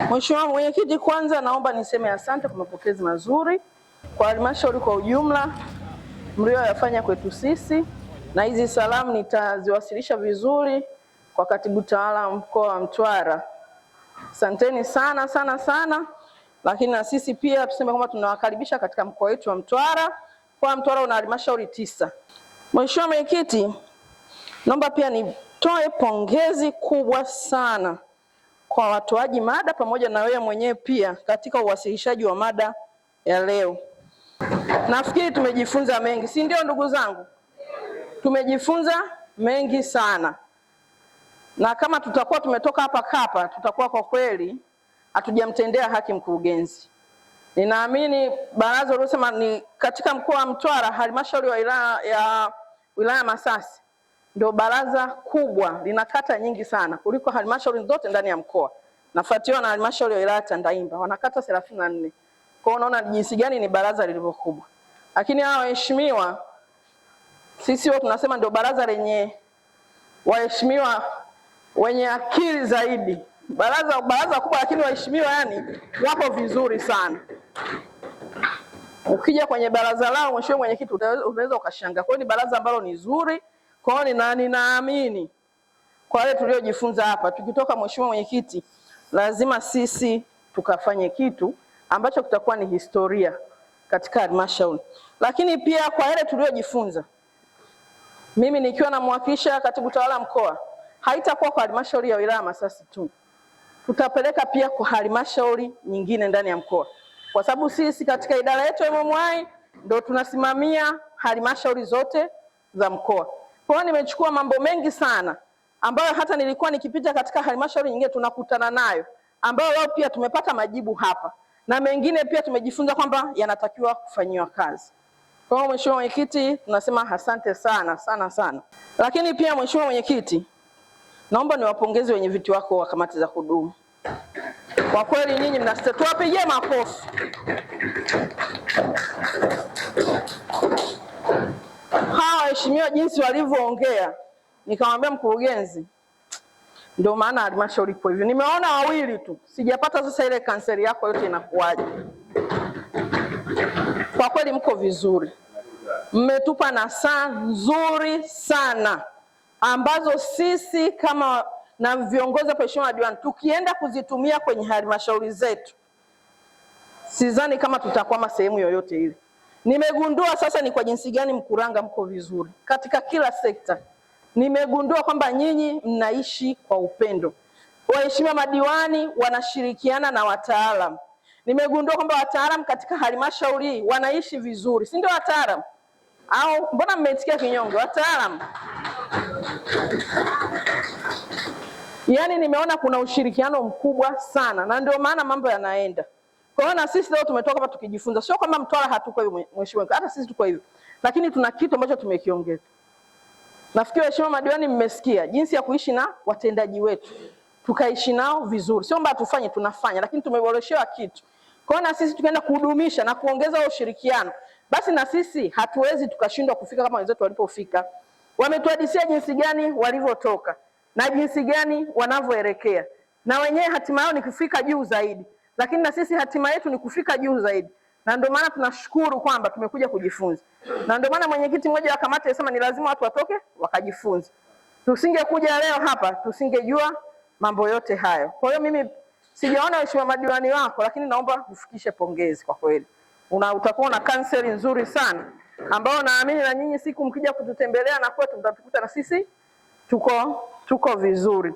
Mheshimiwa Mwenyekiti, kwanza naomba niseme asante kwa mapokezi mazuri kwa halmashauri kwa ujumla mlioyafanya kwetu sisi, na hizi salamu nitaziwasilisha vizuri kwa katibu tawala mkoa wa Mtwara. Asanteni sana sana sana, lakini na sisi pia tuseme kwamba tunawakaribisha katika mkoa wetu wa Mtwara. Kwa Mtwara una halmashauri 9. Mheshimiwa Mwenyekiti, naomba pia nitoe pongezi kubwa sana kwa watoaji mada pamoja na wewe mwenyewe pia katika uwasilishaji wa mada ya leo. Nafikiri tumejifunza mengi, si ndio ndugu zangu? Tumejifunza mengi sana, na kama tutakuwa tumetoka hapa kapa, tutakuwa kwa kweli hatujamtendea haki mkurugenzi. Ninaamini baraza lilosema ni katika mkoa wa Mtwara, halmashauri ya wilaya Masasi ndio baraza kubwa, lina kata nyingi sana kuliko halmashauri zote ndani ya mkoa. Nafuatiwa na halmashauri ya wilaya Tandahimba, wana kata 34. Kwa unaona jinsi gani ni baraza lilivyo kubwa. Lakini hao waheshimiwa, sisi wote tunasema ndio baraza lenye waheshimiwa wenye akili zaidi. Baraza kubwa, lakini waheshimiwa yani wapo vizuri sana. Ukija kwenye baraza lao Mheshimiwa Mwenyekiti, unaweza ukashangaa. Kwa hiyo ni baraza ambalo ni zuri. Kwa hiyo ninaamini kwa wale tuliojifunza hapa, tukitoka Mheshimiwa Mwenyekiti, lazima sisi tukafanye kitu ambacho kitakuwa ni historia katika halmashauri. Lakini pia kwa wale tuliojifunza, mimi nikiwa namwakilisha katibu tawala mkoa, haitakuwa kwa halmashauri ya wilaya Masasi tu, tutapeleka pia kwa halmashauri nyingine ndani ya mkoa, kwa sababu sisi katika idara yetu ya MMI ndio tunasimamia halmashauri zote za mkoa. Kwa hiyo nimechukua mambo mengi sana ambayo hata nilikuwa nikipita katika halmashauri nyingine tunakutana nayo, ambayo leo pia tumepata majibu hapa, na mengine pia tumejifunza kwamba yanatakiwa kufanyiwa kazi. Kwa hiyo Mheshimiwa Mwenyekiti, tunasema asante sana sana sana. Lakini pia Mheshimiwa Mwenyekiti, naomba niwapongeze wenye viti wako wa kamati za kudumu. Kwa kweli nyinyi tuwapigie makofi. Hawa waheshimiwa jinsi walivyoongea, nikamwambia mkurugenzi, ndio maana halmashauri ipo hivyo. Nimeona wawili tu, sijapata sasa ile kanseri yako yote inakuaje. Kwa kweli mko vizuri, mmetupa nasaha nzuri sana ambazo sisi kama na viongozi wa Mheshimiwa Diwani tukienda kuzitumia kwenye halmashauri zetu, sidhani kama tutakwama sehemu yoyote ile. Nimegundua sasa ni kwa jinsi gani Mkuranga mko vizuri katika kila sekta. Nimegundua kwamba nyinyi mnaishi kwa upendo. Waheshimiwa madiwani wanashirikiana na wataalamu. Nimegundua kwamba wataalamu katika halmashauri wanaishi vizuri, si ndio wataalamu? Au mbona mmetikia kinyonge wataalamu? Yaani nimeona kuna ushirikiano mkubwa sana, na ndio maana mambo yanaenda. Kwa hiyo na sisi leo tumetoka hapa tukijifunza, sio kwamba Mtwara hatuko hivyo Mheshimiwa, hata sisi tuko hivyo. Lakini tuna kitu ambacho tumekiongeza. Nafikiri waheshimiwa madiwani mmesikia jinsi ya kuishi na watendaji wetu. Tukaishi nao vizuri. Sio kwamba tufanye, tunafanya, lakini tumeboreshewa kitu. Kwa hiyo na sisi tukaenda kudumisha na kuongeza ushirikiano, basi na sisi hatuwezi tukashindwa kufika kama wenzetu walipofika. Wametuhadithia jinsi gani walivyotoka na jinsi gani wanavyoelekea, na wenyewe hatima yao ni kufika juu zaidi, lakini na sisi hatima yetu ni kufika juu zaidi. Na ndio maana tunashukuru kwamba tumekuja kujifunza. Na ndio maana mwenyekiti mmoja wa kamati alisema ni lazima watu watoke wakajifunze. Tusingekuja leo hapa tusingejua mambo yote hayo. Kwa hiyo mimi sijaona waheshimiwa madiwani wako, lakini naomba ufikishe pongezi kwa kweli. Utakuwa na kanseli nzuri sana ambao naamini na nyinyi siku mkija kututembelea na kwetu mtatukuta na sisi tuko vizuri.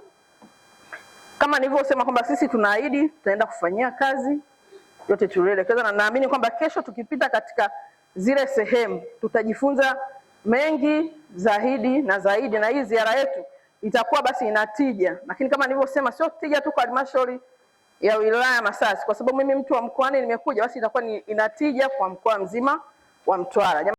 Kama nilivyosema kwamba sisi tunaahidi tutaenda kufanyia kazi yote tulielekeza, na naamini kwamba kesho tukipita katika zile sehemu tutajifunza mengi zaidi na zaidi, na hii ziara yetu itakuwa basi inatija. Lakini kama nilivyosema sio tija tu kwa halmashauri ya wilaya Masasi, kwa sababu mimi mtu wa mkoani nimekuja, basi itakuwa ni inatija kwa mkoa mzima wa Mtwara.